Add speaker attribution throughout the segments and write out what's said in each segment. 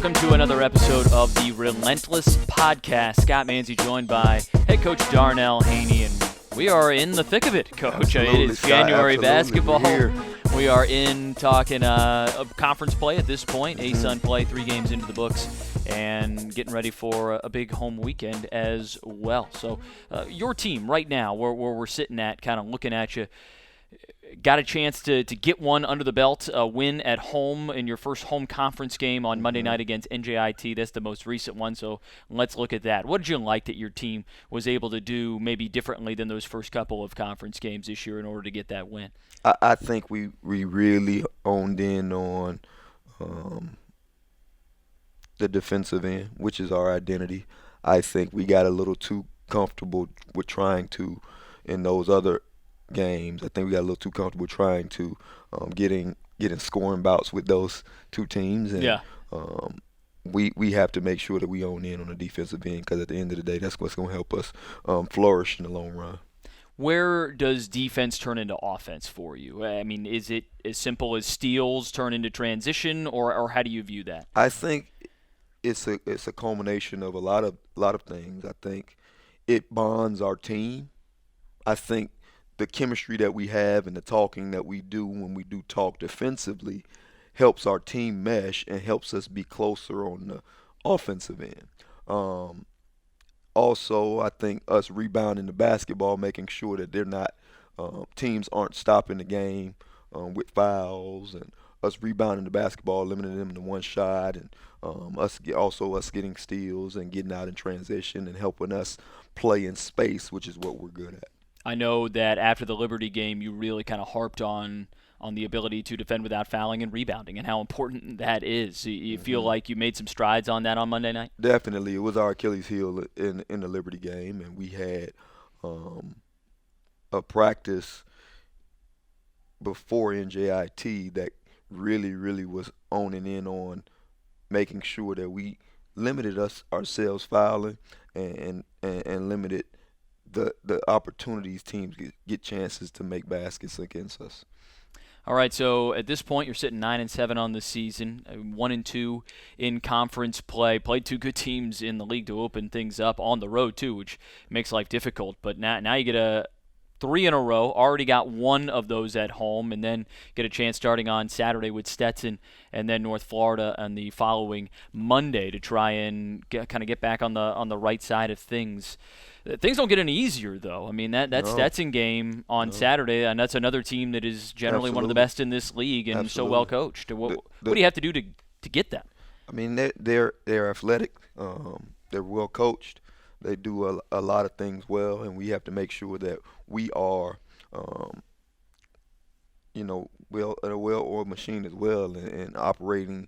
Speaker 1: welcome to another episode of the Relentless podcast. Scott Manzi joined by head coach Darnell Haney, and we are in the thick of it, Coach.
Speaker 2: Absolutely,
Speaker 1: it is January
Speaker 2: Scott,
Speaker 1: basketball.
Speaker 2: We're here.
Speaker 1: We are in talking conference play at this point. ASUN play, 3 games into the books, and getting ready for a big home weekend as well. So your team right now, where we're sitting at, kind of looking at you, got a chance to get one under the belt, a win at home in your first home conference game on Monday night against NJIT. That's the most recent one, so let's look at that. What did you like that your team was able to do maybe differently than those first couple of conference games this year in order to get that win?
Speaker 2: I think we really honed in on the defensive end, which is our identity. I think we got a little too comfortable with trying to, in those other games, I think we got a little too comfortable trying to getting scoring bouts with those two teams. And we have to make sure that we own in on the defensive end, because at the end of the day, that's what's going to help us flourish in the long run.
Speaker 1: Where does defense turn into offense for you? I mean, is it as simple as steals turn into transition, or how do you view that?
Speaker 2: I think it's a culmination of a lot of things. I think it bonds our team. I think the chemistry that we have and the talking that we do when we do talk defensively helps our team mesh and helps us be closer on the offensive end. Also, I think us rebounding the basketball, making sure that they're not teams aren't stopping the game with fouls, and us rebounding the basketball, limiting them to one shot, and us getting steals and getting out in transition and helping us play in space, which is what we're good at.
Speaker 1: I know that after the Liberty game, you really kind of harped on the ability to defend without fouling and rebounding and how important that is. You feel like you made some strides on that on Monday night?
Speaker 2: Definitely. It was our Achilles heel in the Liberty game, and we had a practice before NJIT that really was owning in on making sure that we limited ourselves fouling and limited the opportunities teams get chances to make baskets against us.
Speaker 1: All right, so at this point, you're sitting 9-7 on the season, 1-2 in conference play. Played 2 good teams in the league to open things up on the road too, which makes life difficult. But now you get 3 in a row. Already got 1 of those at home, and then get a chance starting on Saturday with Stetson and then North Florida on the following Monday to try and get back on the right side of things. Things don't get any easier, though. I mean, that Stetson game on Saturday, and that's another team that is generally one of the best in this league and so well coached. What do you have to do to get that?
Speaker 2: I mean, they're athletic. They're well coached. They do a lot of things well, and we have to make sure that we are, a well-oiled machine as well, and operating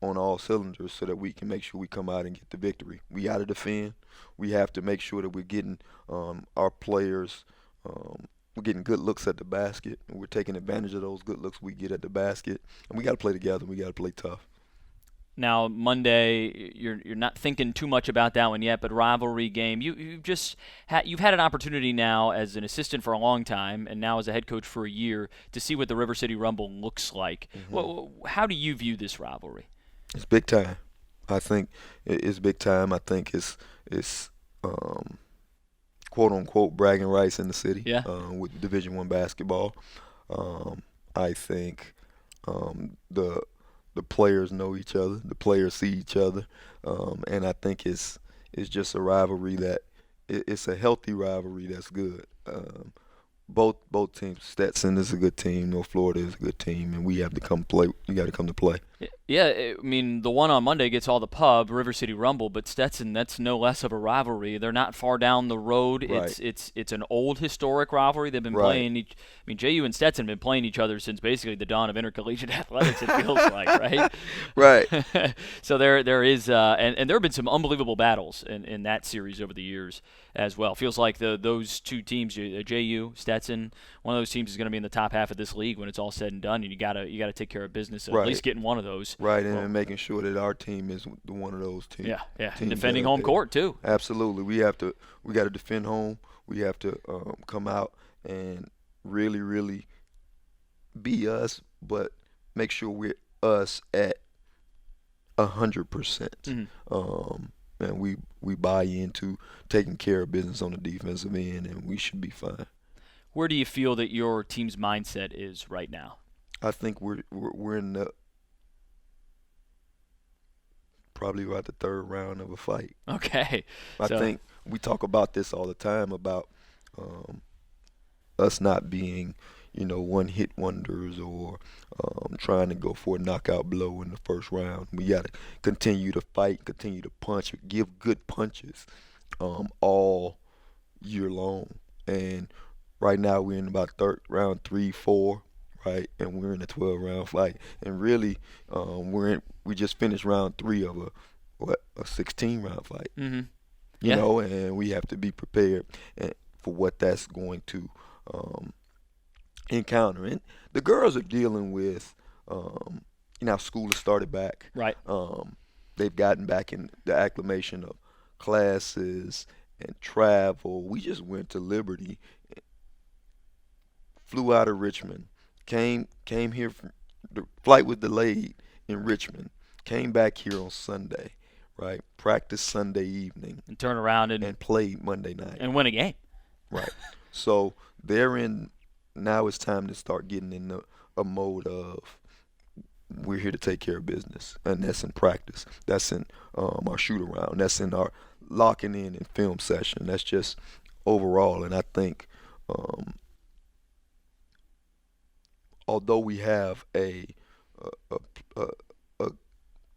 Speaker 2: on all cylinders so that we can make sure we come out and get the victory. We got to defend. We have to make sure that we're getting our players, we're getting good looks at the basket, and we're taking advantage of those good looks we get at the basket. And we got to play together. We got to play tough.
Speaker 1: Now, Monday, you're not thinking too much about that one yet, but rivalry game. You've had an opportunity now as an assistant for a long time, and now as a head coach for a year, to see what the River City Rumble looks like. How do you view this rivalry?
Speaker 2: It's big time. I think it's big time. I think it's quote unquote bragging rights in the city. With Division I basketball. I think the players know each other, the players see each other, and I think it's just a rivalry that it's a healthy rivalry that's good. Both teams. Stetson is a good team. North Florida is a good team, and we have to come play. You got to come to play.
Speaker 1: Yeah, I mean, the one on Monday gets all the pub, River City Rumble, but Stetson, that's no less of a rivalry. They're not far down the road.
Speaker 2: Right.
Speaker 1: It's an old historic rivalry. They've been playing JU and Stetson have been playing each other since basically the dawn of intercollegiate athletics, it feels like, right?
Speaker 2: Right.
Speaker 1: So there is, and there have been some unbelievable battles in that series over the years as well. Feels like those two teams, JU, Stetson, one of those teams is going to be in the top half of this league when it's all said and done, and you gotta take care of business, at least getting one of those.
Speaker 2: Right, and making sure that our team is one of those teams.
Speaker 1: Yeah, and defending home court too.
Speaker 2: Absolutely, we got to defend home. We have to come out and really be us, but make sure we're us at 100%. And we buy into taking care of business on the defensive end, and we should be fine.
Speaker 1: Where do you feel that your team's mindset is right now?
Speaker 2: I think we're in the probably about the third round of a fight.
Speaker 1: Okay.
Speaker 2: I think we talk about this all the time about us not being, one-hit wonders or trying to go for a knockout blow in the first round. We got to continue to fight, continue to punch, give good punches all year long. And right now we're in about round 3, 4, right? And we're in a 12-round fight. And really, we just finished round 3 of a 16-round fight. You know, and we have to be prepared for what that's going to encounter. And the girls are dealing with, school has started back.
Speaker 1: Right.
Speaker 2: They've gotten back in the acclimation of classes and travel. We just went to Liberty, flew out of Richmond, came here. The flight was delayed in Richmond, came back here on Sunday, right? Practiced Sunday evening.
Speaker 1: And turn around
Speaker 2: and played Monday night.
Speaker 1: And win a game.
Speaker 2: Right. So now it's time to start getting in a mode of we're here to take care of business. And that's in practice. That's in our shoot around. That's in our locking in and film session. That's just overall. And I think although we have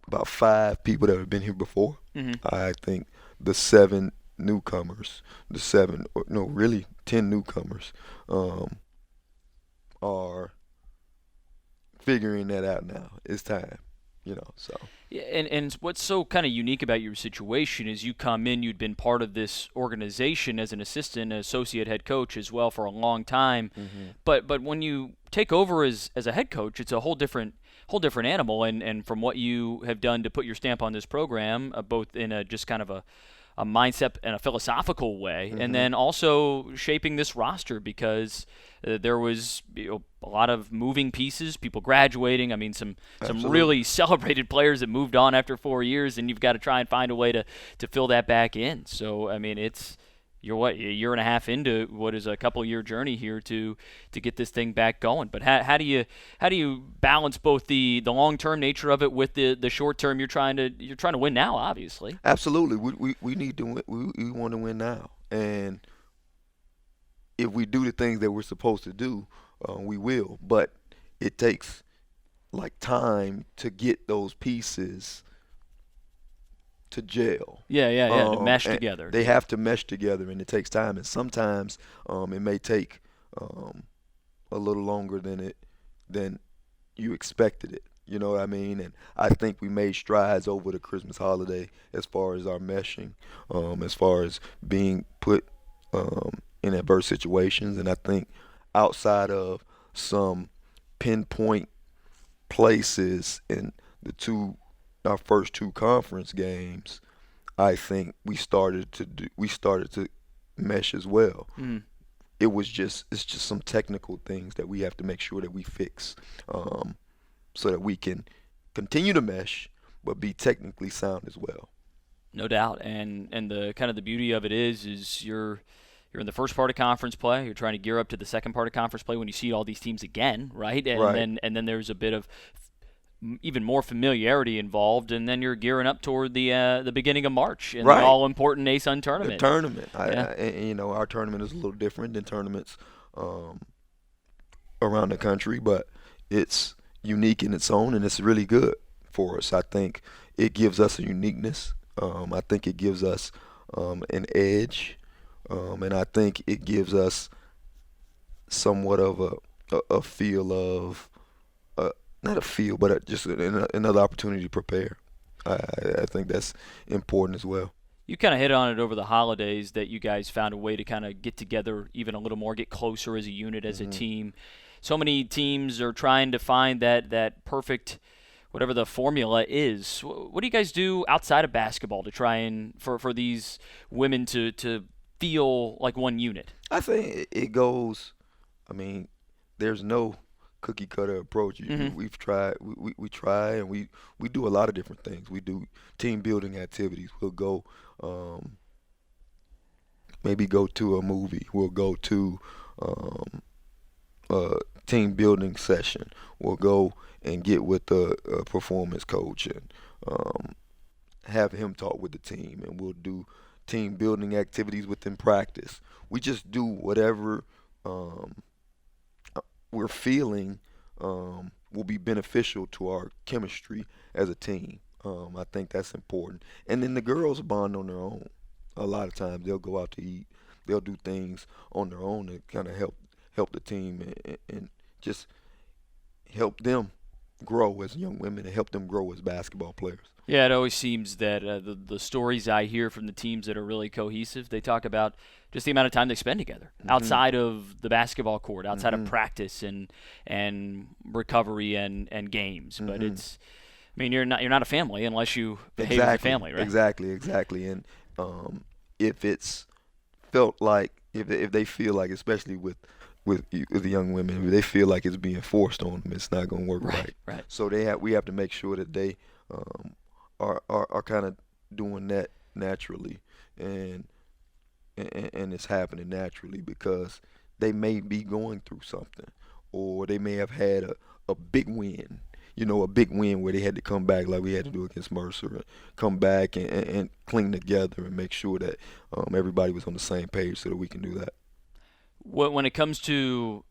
Speaker 2: about 5 people that have been here before, I think the 7 newcomers, 10 newcomers, are figuring that out now. It's time, so.
Speaker 1: Yeah, and what's so kind of unique about your situation is you come in, you'd been part of this organization as an assistant, associate head coach as well for a long time. But when you take over as a head coach, it's a whole different animal. And from what you have done to put your stamp on this program, both in a just kind of a mindset and a philosophical way, and then also shaping this roster because there was a lot of moving pieces, people graduating. I mean, some really celebrated players that moved on after 4 years, and you've got to try and find a way to fill that back in. So, I mean, you're a year and a half into what is a couple-year journey here to get this thing back going. But how do you balance both the long-term nature of it with the short-term? You're trying to win now, obviously.
Speaker 2: Absolutely, we need to win. We want to win now, and if we do the things that we're supposed to do, we will. But it takes time to get those pieces to gel.
Speaker 1: To mesh together.
Speaker 2: They have to mesh together, and it takes time. And sometimes it may take a little longer than you expected it. You know what I mean? And I think we made strides over the Christmas holiday as far as our meshing, as far as being put in adverse situations. And I think outside of some pinpoint places in our first 2 conference games, I think we started to mesh as well. It's just some technical things that we have to make sure that we fix, so that we can continue to mesh but be technically sound as well.
Speaker 1: No doubt. And the kind of the beauty of it is you're in the first part of conference play. You're trying to gear up to the second part of conference play when you see all these teams again, right? And then there's a bit of even more familiarity involved, and then you're gearing up toward the beginning of March in the all-important ASUN tournament.
Speaker 2: The tournament. Our tournament is a little different than tournaments around the country, but it's unique in its own, and it's really good for us. I think it gives us a uniqueness. I think it gives us an edge, and I think it gives us somewhat of a feel of not a feel, but just another opportunity to prepare. I think that's important as well.
Speaker 1: You kind of hit on it over the holidays that you guys found a way to kind of get together even a little more, get closer as a unit, as a team. So many teams are trying to find that perfect, whatever the formula is. What do you guys do outside of basketball to try and for these women to feel like one unit?
Speaker 2: I think it goes, there's no cookie cutter approach. We've tried. We try, and we do a lot of different things. We do team building activities. We'll go maybe go to a movie. We'll go to a team building session. We'll go and get with a performance coach and have him talk with the team, and we'll do team building activities within practice. We just do whatever we're feeling will be beneficial to our chemistry as a team. I think that's important. And then the girls bond on their own. A lot of times they'll go out to eat. They'll do things on their own to kind of help the team and just help them grow as young women and help them grow as basketball players.
Speaker 1: Yeah, it always seems that the stories I hear from the teams that are really cohesive, they talk about just the amount of time they spend together outside of the basketball court, outside of practice and recovery and games. But it's, I mean, you're not a family unless you behave as a family, right?
Speaker 2: Exactly. And if it's felt like if they feel like, especially with the young women, if they feel like it's being forced on them, it's not going to work right. So we have to make sure that they are kind of doing that naturally, and it's happening naturally because they may be going through something, or they may have had a big win, a big win where they had to come back like we had to do against Mercer, and come back and clean together and make sure that everybody was on the same page so that we can do that.
Speaker 1: When it comes to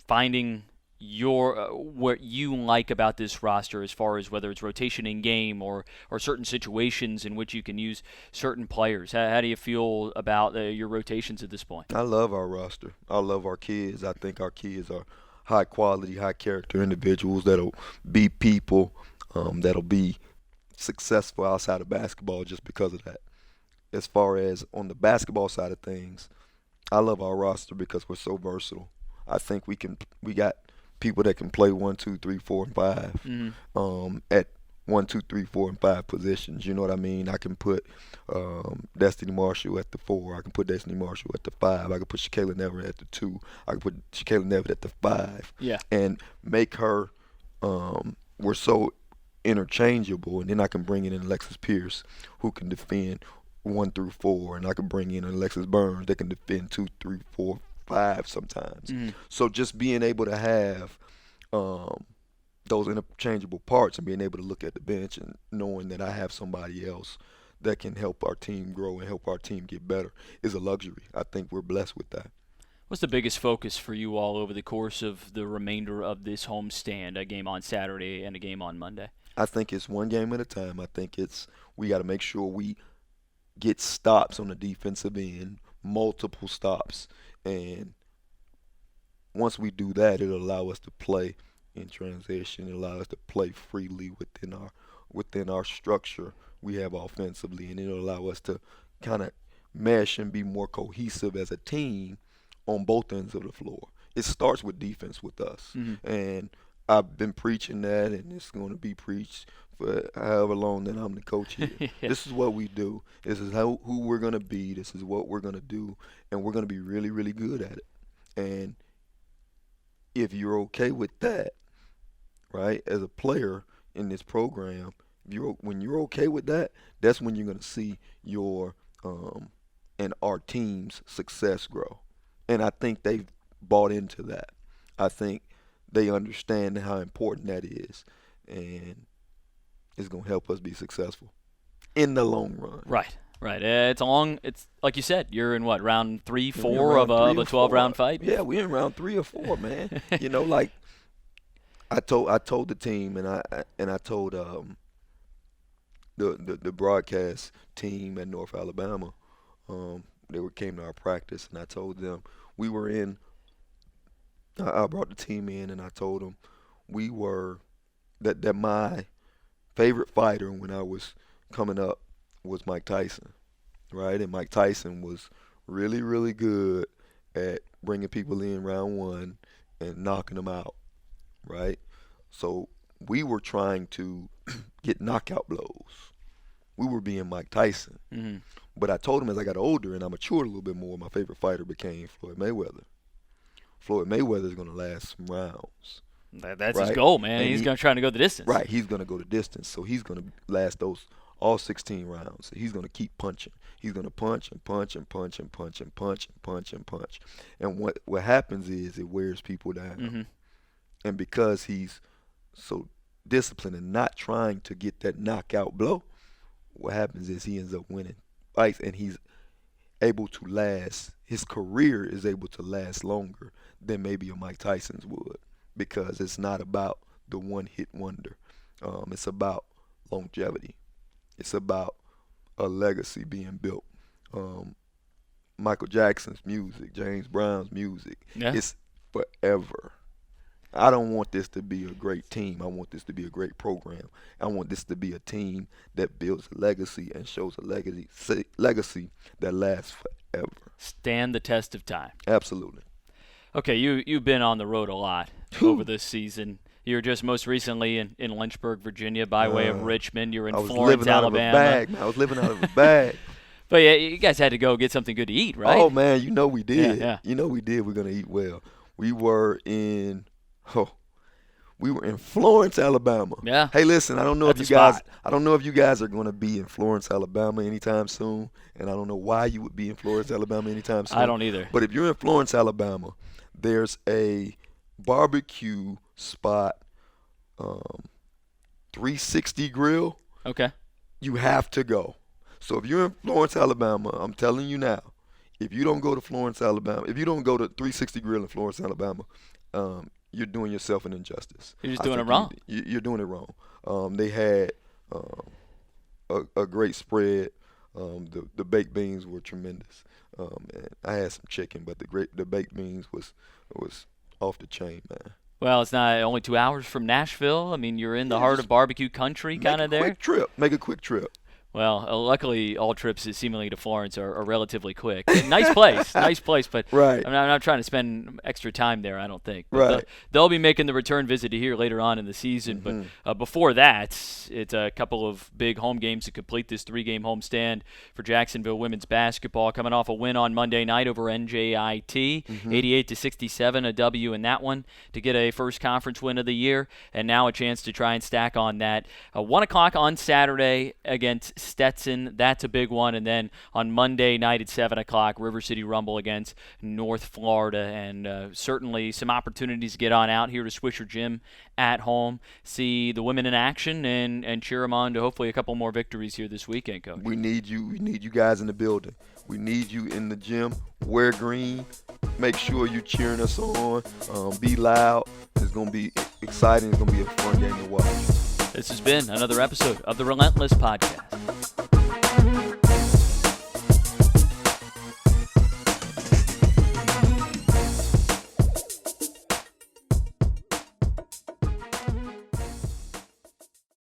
Speaker 1: finding what you like about this roster, as far as whether it's rotation in game or certain situations in which you can use certain players, how do you feel about your rotations at this point?
Speaker 2: I love our roster. I love our kids. I think our kids are high quality, high character individuals that'll be people, that'll be successful outside of basketball just because of that. As far as on the basketball side of things, I love our roster because we're so versatile. I think we got people that can play 1, 2, 3, 4, and 5 at 1, 2, 3, 4, and 5 positions. You know what I mean? I can put Destiny Marshall at the 4. I can put Destiny Marshall at the 5. I can put Shakayla Never at the 2. I can put Shakayla Never at the 5.
Speaker 1: Yeah.
Speaker 2: And make her we're so interchangeable. And then I can bring in Alexis Pierce, who can defend 1 through 4, and I can bring in Alexis Burns that can defend 2, 3, 4, 5 sometimes. So just being able to have those interchangeable parts and being able to look at the bench and knowing that I have somebody else that can help our team grow and help our team get better is a luxury. I think we're blessed with that.
Speaker 1: What's the biggest focus for you all over the course of the remainder of this homestand, a game on Saturday and a game on Monday?
Speaker 2: I think it's one game at a time. I think we got to make sure we get stops on the defensive end, multiple stops. And once we do that, it'll allow us to play in transition. It'll allow us to play freely within our structure we have offensively, and it'll allow us to kind of mesh and be more cohesive as a team on both ends of the floor. It starts with defense with us. And I've been preaching that, and it's going to be preached for however long that I'm the coach here. This is what we do. This is who we're going to be. This is what we're going to do, and we're going to be really, really good at it. And if you're okay with that, right, as a player in this program, when you're okay with that, that's when you're going to see your and our team's success grow. And I think they've bought into that. I think they understand how important that is, and it's going to help us be successful in the long run.
Speaker 1: Right. It's like you said, you're in what, round 3, 4 of a 12-round fight?
Speaker 2: Yeah, we're in round 3 or 4, man. Like I told the team, and I told the broadcast team at North Alabama, they came to our practice, and I told them we were in. I brought the team in, and I told them we were that my favorite fighter when I was coming up was Mike Tyson, right? And Mike Tyson was really, really good at bringing people in round 1 and knocking them out, right? So we were trying to get knockout blows. We were being Mike Tyson. But I told him as I got older and I matured a little bit more, my favorite fighter became Floyd Mayweather. Floyd Mayweather is going to last some rounds.
Speaker 1: That's his goal, man. He's going to try to go the distance.
Speaker 2: Right, he's going to go the distance, so he's going to last all 16 rounds. He's going to keep punching. He's going to punch and punch and punch and punch and punch and punch and punch. And what happens is it wears people down.
Speaker 1: Mm-hmm.
Speaker 2: And because he's so disciplined and not trying to get that knockout blow, what happens is he ends up winning fights, and he's able to last. His career is able to last longer than maybe a Mike Tyson's would, because it's not about the one-hit wonder. It's about longevity. It's about a legacy being built. Michael Jackson's music, James Brown's music, it's forever. I don't want this to be a great team. I want this to be a great program. I want this to be a team that builds a legacy and shows a legacy that lasts forever.
Speaker 1: Stand the test of time.
Speaker 2: Absolutely.
Speaker 1: Okay, you've been on the road a lot over this season. You were just most recently in Lynchburg, Virginia, by way of Richmond. You were in Florence, Alabama.
Speaker 2: I was living out of a bag.
Speaker 1: But yeah, you guys had to go get something good to eat, right?
Speaker 2: Oh man, you know we did.
Speaker 1: Yeah.
Speaker 2: You know we did. We're gonna eat well. We were in Florence, Alabama.
Speaker 1: Yeah.
Speaker 2: Hey, listen, I don't know if you guys are gonna be in Florence, Alabama anytime soon, and I don't know why you would be in Florence, Alabama anytime soon.
Speaker 1: I don't either.
Speaker 2: But if you're in Florence, Alabama, there's a barbecue spot, 360 Grill.
Speaker 1: Okay.
Speaker 2: You have to go. So if you're in Florence, Alabama, I'm telling you now, if you don't go to Florence, Alabama, if you don't go to 360 Grill in Florence, Alabama, you're doing yourself an injustice.
Speaker 1: You're just doing it wrong.
Speaker 2: You're doing it wrong. They had a great spread. The baked beans were tremendous. And I had some chicken, but the baked beans was off the chain, man.
Speaker 1: Well, it's not only 2 hours from Nashville. I mean, you're in the heart of barbecue country, kind of there.
Speaker 2: Make a quick trip.
Speaker 1: Well, luckily, all trips seemingly to Florence are relatively quick. Nice place, but
Speaker 2: right.
Speaker 1: I'm not trying to spend extra time there, I don't think. But
Speaker 2: right.
Speaker 1: They'll be making the return visit here later on in the season.
Speaker 2: Mm-hmm.
Speaker 1: But before that, it's a couple of big home games to complete this 3-game homestand for Jacksonville women's basketball, coming off a win on Monday night over NJIT, 88-67, a W in that one, to get a first conference win of the year, and now a chance to try and stack on that. 1 o'clock on Saturday against Stetson, that's a big one. And then on Monday night at 7 o'clock, River City Rumble against North Florida. And certainly some opportunities to get on out here to Swisher Gym at home, see the women in action, and cheer them on to hopefully a couple more victories here this weekend, Coach.
Speaker 2: We need you. We need you guys in the building. We need you in the gym. Wear green. Make sure you're cheering us on. Be loud. It's going to be exciting. It's going to be a fun game to watch.
Speaker 1: This has been another episode of the Relentless Podcast.